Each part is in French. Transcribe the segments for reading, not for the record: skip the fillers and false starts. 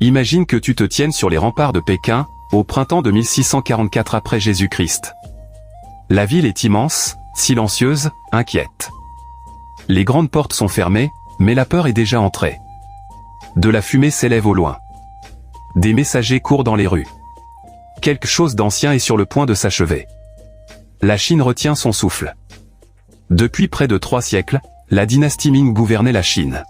Imagine que tu te tiennes sur les remparts de Pékin, au printemps de 1644 après Jésus-Christ. La ville est immense, silencieuse, inquiète. Les grandes portes sont fermées, mais la peur est déjà entrée. De la fumée s'élève au loin. Des messagers courent dans les rues. Quelque chose d'ancien est sur le point de s'achever. La Chine retient son souffle. Depuis près de 3 siècles, la dynastie Ming gouvernait la Chine.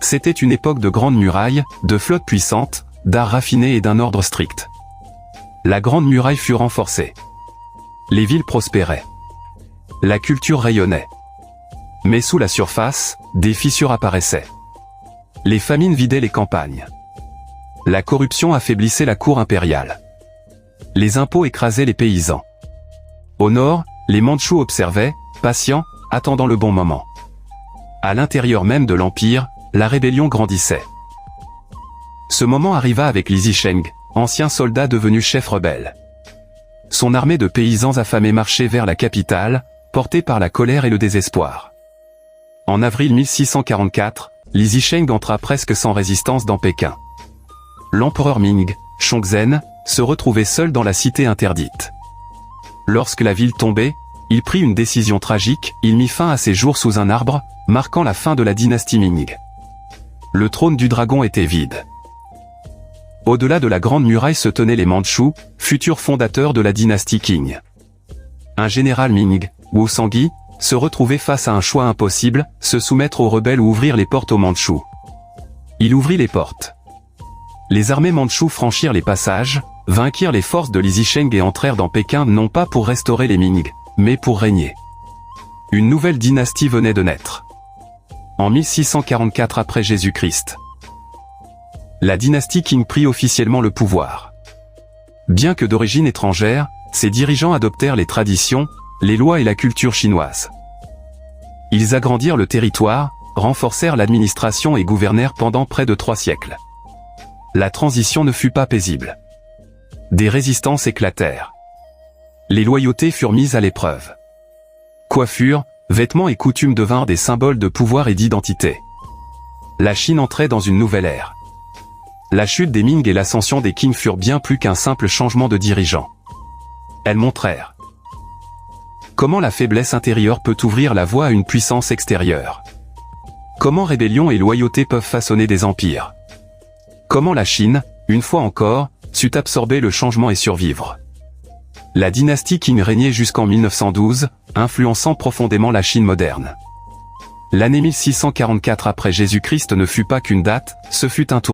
C'était une époque de grandes murailles, de flottes puissantes, d'art raffiné et d'un ordre strict. La grande muraille fut renforcée. Les villes prospéraient. La culture rayonnait. Mais sous la surface, des fissures apparaissaient. Les famines vidaient les campagnes. La corruption affaiblissait la cour impériale. Les impôts écrasaient les paysans. Au nord, les Mandchous observaient, patients, attendant le bon moment. À l'intérieur même de l'empire, la rébellion grandissait. Ce moment arriva avec Li Zicheng, ancien soldat devenu chef rebelle. Son armée de paysans affamés marchait vers la capitale, portée par la colère et le désespoir. En avril 1644, Li Zicheng entra presque sans résistance dans Pékin. L'empereur Ming, Chongzhen, se retrouvait seul dans la cité interdite. Lorsque la ville tombait, il prit une décision tragique, il mit fin à ses jours sous un arbre, marquant la fin de la dynastie Ming. Le trône du dragon était vide. Au-delà de la grande muraille se tenaient les Mandchous, futurs fondateurs de la dynastie Qing. Un général Ming, Wu Sangui, se retrouvait face à un choix impossible, se soumettre aux rebelles ou ouvrir les portes aux Mandchous. Il ouvrit les portes. Les armées mandchoues franchirent les passages, vainquirent les forces de Li Zicheng et entrèrent dans Pékin non pas pour restaurer les Ming, mais pour régner. Une nouvelle dynastie venait de naître. En 1644 après Jésus-Christ, la dynastie Qing prit officiellement le pouvoir. Bien que d'origine étrangère, ses dirigeants adoptèrent les traditions, les lois et la culture chinoise. Ils agrandirent le territoire, renforcèrent l'administration et gouvernèrent pendant près de 3 siècles. La transition ne fut pas paisible. Des résistances éclatèrent. Les loyautés furent mises à l'épreuve. Coiffures, vêtements et coutumes devinrent des symboles de pouvoir et d'identité. La Chine entrait dans une nouvelle ère. La chute des Ming et l'ascension des Qing furent bien plus qu'un simple changement de dirigeant. Elles montrèrent comment la faiblesse intérieure peut ouvrir la voie à une puissance extérieure. Comment rébellion et loyauté peuvent façonner des empires. Comment la Chine, une fois encore, sut absorber le changement et survivre. La dynastie Qing régnait jusqu'en 1912, influençant profondément la Chine moderne. L'année 1644 après Jésus-Christ ne fut pas qu'une date, ce fut un tournant.